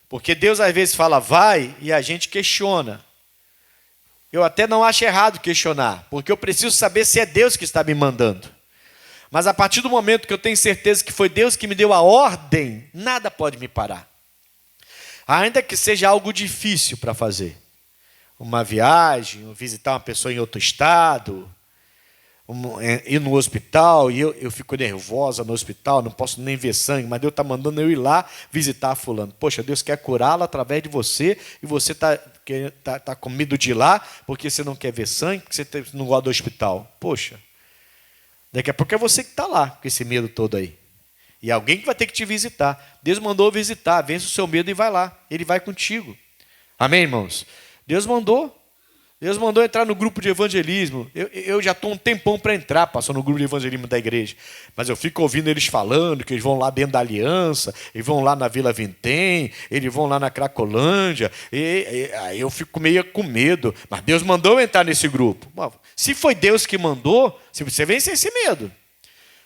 Speaker 1: Porque Deus às vezes fala vai e a gente questiona. Eu até não acho errado questionar, porque eu preciso saber se é Deus que está me mandando. Mas a partir do momento que eu tenho certeza que foi Deus que me deu a ordem, nada pode me parar. Ainda que seja algo difícil para fazer. Uma viagem, visitar uma pessoa em outro estado, ir no hospital, e eu fico nervosa no hospital, não posso nem ver sangue, mas Deus está mandando eu ir lá visitar fulano. Poxa, Deus quer curá-lo através de você, e você tá com medo de ir lá, porque você não quer ver sangue, porque você não gosta do hospital. Poxa, daqui a pouco é você que está lá, com esse medo todo aí. E alguém que vai ter que te visitar. Deus mandou visitar, vence o seu medo e vai lá. Ele vai contigo. Amém, irmãos? Deus mandou entrar no grupo de evangelismo. Eu já estou um tempão para entrar, passou no grupo de evangelismo da igreja. Mas eu fico ouvindo eles falando que eles vão lá dentro da aliança, eles vão lá na Vila Vintém, eles vão lá na Cracolândia. Aí eu fico meio com medo. Mas Deus mandou eu entrar nesse grupo. Se foi Deus que mandou, você vence esse medo.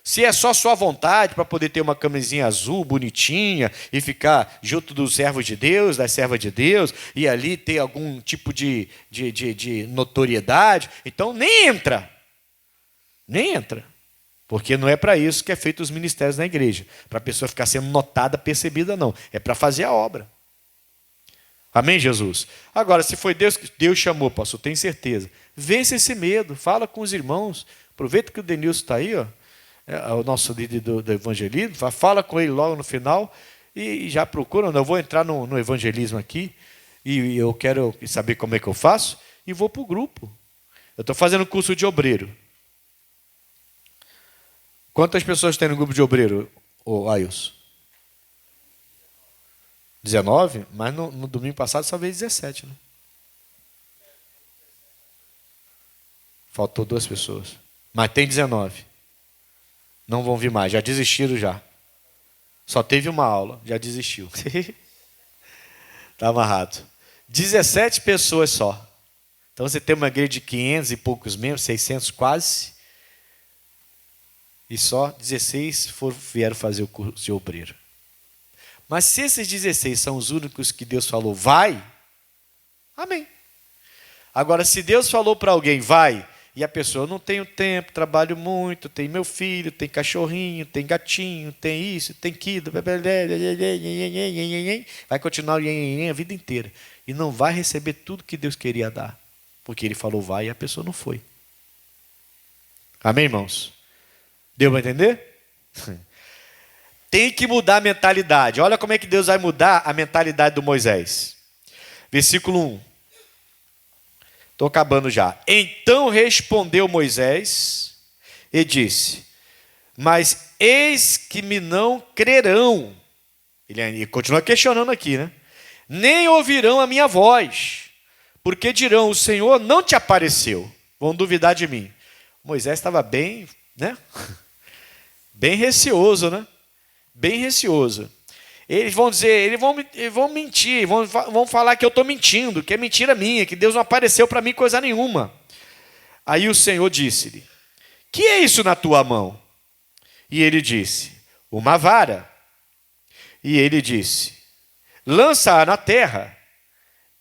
Speaker 1: Se é só sua vontade para poder ter uma camisinha azul, bonitinha, e ficar junto dos servos de Deus, das servas de Deus, e ali ter algum tipo de notoriedade, então nem entra. Nem entra. Porque não é para isso que é feito os ministérios na igreja. Para a pessoa ficar sendo notada, percebida, não. É para fazer a obra. Amém, Jesus? Agora, se foi Deus que Deus chamou, pastor, tenho certeza. Vence esse medo, fala com os irmãos. Aproveita que o Denilson está aí, ó. É o nosso líder do evangelismo, fala com ele logo no final e já procura. Eu vou entrar no evangelismo aqui e eu quero saber como é que eu faço e vou para o grupo. Eu estou fazendo curso de obreiro. Quantas pessoas tem no grupo de obreiro, Ailson? 19? Mas no domingo passado só veio 17, né? Faltou 2 pessoas. Mas tem 19. Não vão vir mais, já desistiram já. Só teve uma aula, já desistiu. Está amarrado. 17 pessoas só. Então você tem uma igreja de 500 e poucos membros, 600 quase. E só 16 vieram fazer o curso de obreiro. Mas se esses 16 são os únicos que Deus falou, vai, amém. Agora, se Deus falou para alguém, vai, e a pessoa, não tenho tempo, trabalho muito, tem meu filho, tem cachorrinho, tem gatinho, tem isso, tem aquilo, vai continuar a vida inteira. E não vai receber tudo que Deus queria dar. Porque ele falou vai e a pessoa não foi. Amém, irmãos? Deu para entender? Tem que mudar a mentalidade. Olha como é que Deus vai mudar a mentalidade do Moisés. Versículo 1. Estou acabando já. Então respondeu Moisés e disse, mas eis que me não crerão. Ele continua questionando aqui, né? Nem ouvirão a minha voz, porque dirão, o Senhor não te apareceu. Vão duvidar de mim. Moisés estava bem, né? Bem receoso, né? Bem receoso. Eles vão dizer, eles vão mentir, vão falar que eu estou mentindo, que é mentira minha, que Deus não apareceu para mim coisa nenhuma. Aí o Senhor disse-lhe: que é isso na tua mão? E ele disse: uma vara. E ele disse: lança-a na terra.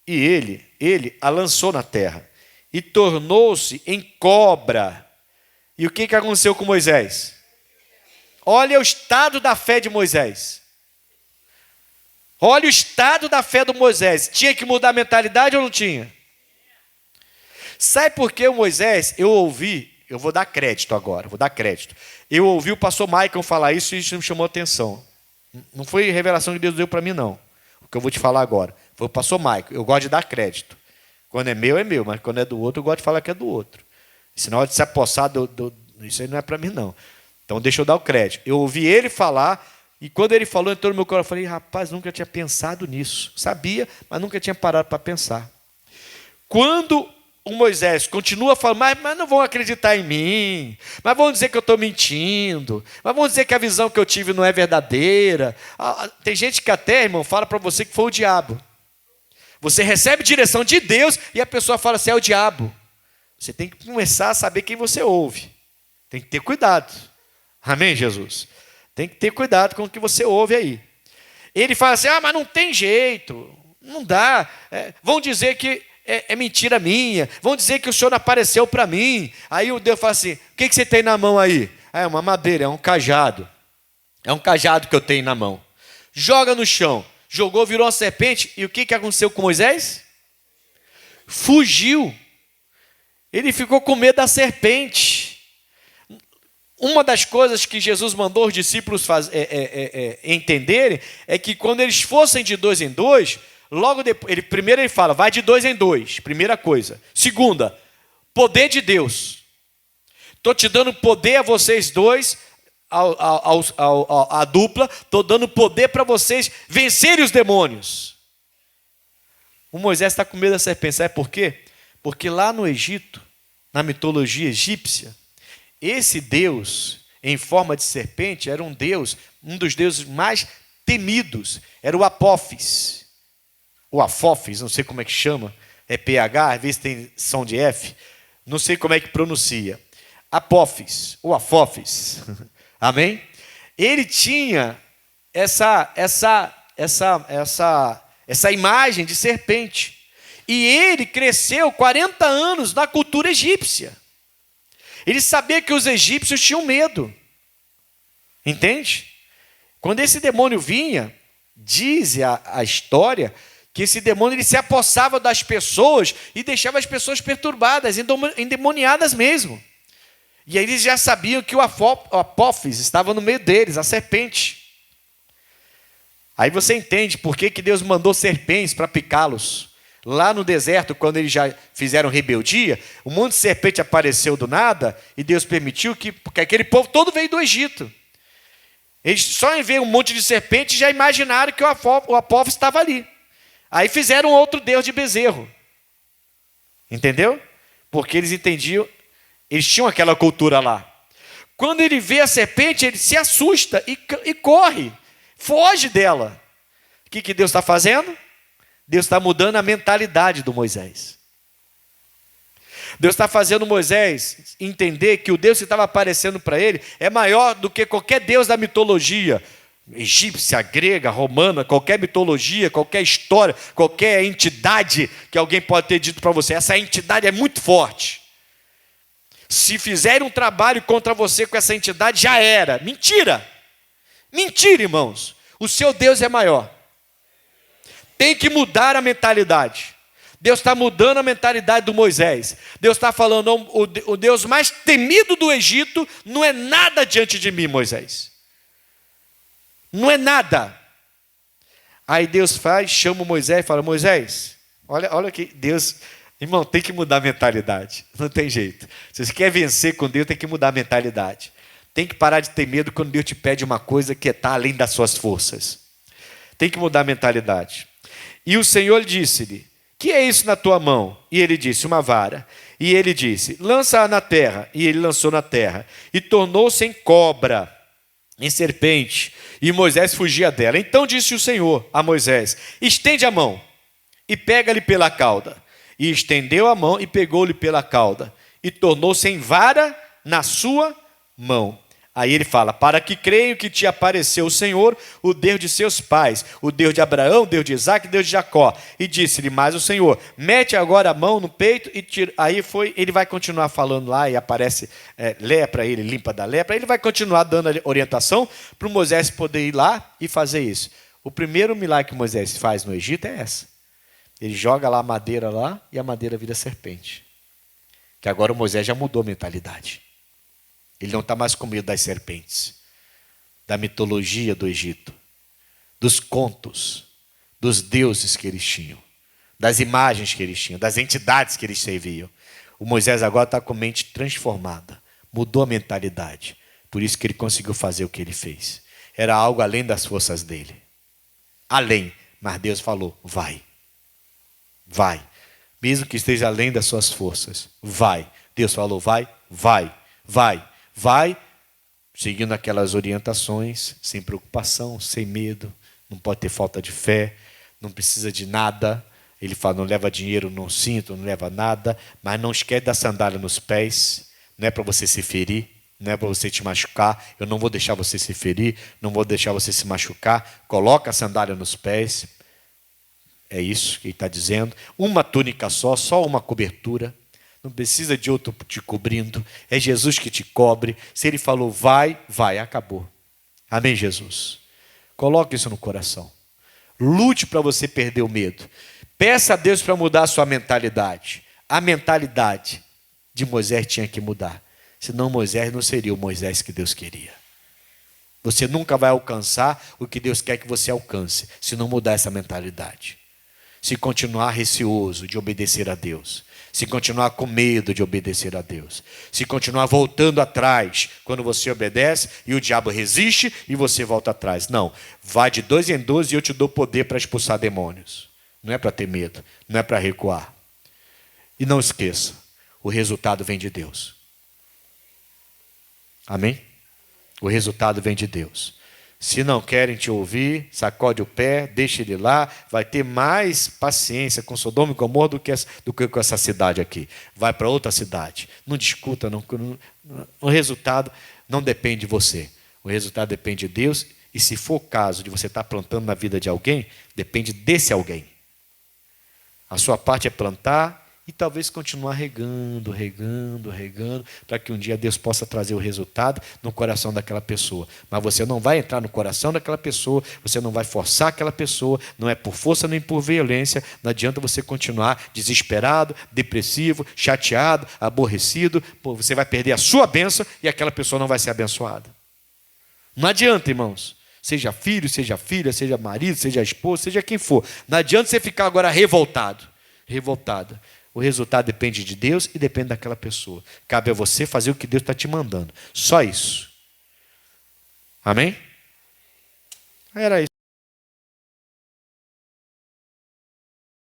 Speaker 1: E ele a lançou na terra, e tornou-se em cobra. E o que aconteceu com Moisés? Olha o estado da fé de Moisés. Olha o estado da fé do Moisés. Tinha que mudar a mentalidade ou não tinha? Sabe por que o Moisés, eu ouvi, eu vou dar crédito agora, vou dar crédito. Eu ouvi o pastor Michael falar isso e isso me chamou a atenção. Não foi revelação que Deus deu para mim, não. O que eu vou te falar agora. Foi o pastor Michael. Eu gosto de dar crédito. Quando é meu, mas quando é do outro, eu gosto de falar que é do outro. Senão de se apossar isso aí não é para mim, não. Então deixa eu dar o crédito. Eu ouvi ele falar, e quando ele falou, entrou no meu coração, eu falei: rapaz, nunca tinha pensado nisso. Sabia, mas nunca tinha parado para pensar. Quando o Moisés continua falando: mas não vão acreditar em mim, mas vão dizer que eu estou mentindo, mas vão dizer que a visão que eu tive não é verdadeira. Tem gente que até, irmão, fala para você que foi o diabo. Você recebe direção de Deus e a pessoa fala assim: é o diabo. Você tem que começar a saber quem você ouve. Tem que ter cuidado. Amém, Jesus? Tem que ter cuidado com o que você ouve aí. Ele fala assim: mas não tem jeito, não dá. Vão dizer que é mentira minha, vão dizer que o Senhor não apareceu para mim. Aí o Deus fala assim: o que você tem na mão aí? É uma madeira, é um cajado. É um cajado que eu tenho na mão. Joga no chão. Jogou, virou uma serpente. E o que aconteceu com Moisés? Fugiu. Ele ficou com medo da serpente. Uma das coisas que Jesus mandou os discípulos entenderem é que quando eles fossem de 2 em 2, logo depois, primeiro ele fala: vai de 2 em 2, primeira coisa. Segunda, poder de Deus. Estou te dando poder a vocês dois, a dupla, estou dando poder para vocês vencerem os demônios. O Moisés está com medo da serpente, sabe por quê? Porque lá no Egito, na mitologia egípcia, esse Deus, em forma de serpente, era um dos deuses mais temidos, era o Apófis. O Afófis, não sei como é que chama, é PH, às vezes tem som de F, não sei como é que pronuncia. Apófis, o Afófis, amém? Ele tinha essa imagem de serpente, e ele cresceu 40 anos na cultura egípcia. Ele sabia que os egípcios tinham medo, entende? Quando esse demônio vinha, diz a história, que esse demônio ele se apossava das pessoas e deixava as pessoas perturbadas, endemoniadas mesmo. E aí eles já sabiam que o Apófis estava no meio deles, a serpente. Aí você entende por que Deus mandou serpentes para picá-los. Lá no deserto, quando eles já fizeram rebeldia, um monte de serpente apareceu do nada e Deus permitiu porque aquele povo todo veio do Egito. Eles só em ver um monte de serpente já imaginaram que o Apófis estava ali. Aí fizeram outro deus de bezerro. Entendeu? Porque eles entendiam, eles tinham aquela cultura lá. Quando ele vê a serpente, ele se assusta e corre, foge dela. O que Deus está fazendo? Deus está mudando a mentalidade do Moisés. Deus está fazendo Moisés entender que o Deus que estava aparecendo para ele é maior do que qualquer deus da mitologia egípcia, grega, romana, qualquer mitologia, qualquer história, qualquer entidade que alguém pode ter dito para você. Essa entidade é muito forte. Se fizerem um trabalho contra você com essa entidade, já era. Mentira! Mentira, irmãos. O seu Deus é maior. Tem que mudar a mentalidade. Deus está mudando a mentalidade do Moisés. Deus está falando: o Deus mais temido do Egito não é nada diante de mim, Moisés. Não é nada. Aí Deus chama o Moisés e fala: Moisés, olha aqui, Deus, irmão, tem que mudar a mentalidade. Não tem jeito. Se você quer vencer com Deus, tem que mudar a mentalidade. Tem que parar de ter medo quando Deus te pede uma coisa que está além das suas forças. Tem que mudar a mentalidade. E o Senhor disse-lhe: que é isso na tua mão? E ele disse: uma vara. E ele disse: lança-a na terra. E ele lançou na terra. E tornou-se em cobra. em serpente, e Moisés fugia dela. Então disse o Senhor a Moisés: estende a mão e pega-lhe pela cauda. E estendeu a mão e pegou-lhe pela cauda, e tornou-se em vara na sua mão. Aí ele fala: para que creiam que te apareceu o Senhor, o Deus de seus pais, o Deus de Abraão, o Deus de Isaque, o Deus de Jacó. E disse-lhe mais o Senhor: mete agora a mão no peito e tira. Aí ele vai continuar falando lá, e aparece lepra, ele limpa da lepra. Ele vai continuar dando orientação para o Moisés poder ir lá e fazer isso. O primeiro milagre que Moisés faz no Egito é essa. Ele joga lá a madeira lá, e a madeira vira serpente. Que agora o Moisés já mudou a mentalidade. Ele não está mais com medo das serpentes, da mitologia do Egito, dos contos, dos deuses que eles tinham, das imagens que eles tinham, das entidades que eles serviam. O Moisés agora está com a mente transformada, mudou a mentalidade. Por isso que ele conseguiu fazer o que ele fez. Era algo além das forças dele. Além, mas Deus falou: vai. Vai. Mesmo que esteja além das suas forças, vai. Deus falou: vai, vai, vai. Vai, seguindo aquelas orientações, sem preocupação, sem medo, não pode ter falta de fé, não precisa de nada. Ele fala: não leva dinheiro, não cinto, não leva nada, mas não esquece da sandália nos pés. Não é para você se ferir, não é para você te machucar. Eu não vou deixar você se ferir, não vou deixar você se machucar. Coloca a sandália nos pés. É isso que ele está dizendo. Uma túnica só uma cobertura. Não precisa de outro te cobrindo. É Jesus que te cobre. Se ele falou vai, vai, acabou. Amém, Jesus? Coloque isso no coração. Lute para você perder o medo. Peça a Deus para mudar a sua mentalidade. A mentalidade de Moisés tinha que mudar. Senão Moisés não seria o Moisés que Deus queria. Você nunca vai alcançar o que Deus quer que você alcance, se não mudar essa mentalidade. Se continuar receoso de obedecer a Deus, se continuar com medo de obedecer a Deus, se continuar voltando atrás quando você obedece e o diabo resiste e você volta atrás. Não, vai de 2 em 2 e eu te dou poder para expulsar demônios. Não é para ter medo, não é para recuar. E não esqueça, o resultado vem de Deus. Amém? O resultado vem de Deus. Se não querem te ouvir, sacode o pé, deixa ele lá. Vai ter mais paciência com Sodoma e Gomorra do que com essa cidade aqui. Vai para outra cidade. Não discuta. O resultado não depende de você. O resultado depende de Deus. E se for o caso de você estar plantando na vida de alguém, depende desse alguém. A sua parte é plantar e talvez continuar regando, para que um dia Deus possa trazer o resultado no coração daquela pessoa. Mas você não vai entrar no coração daquela pessoa, você não vai forçar aquela pessoa, não é por força nem por violência. Não adianta você continuar desesperado, depressivo, chateado, aborrecido. Você vai perder a sua bênção e aquela pessoa não vai ser abençoada. Não adianta, irmãos. Seja filho, seja filha, seja marido, seja esposa, seja quem for. Não adianta você ficar agora revoltado, revoltada. O resultado depende de Deus e depende daquela pessoa. Cabe a você fazer o que Deus está te mandando. Só isso. Amém? Era isso.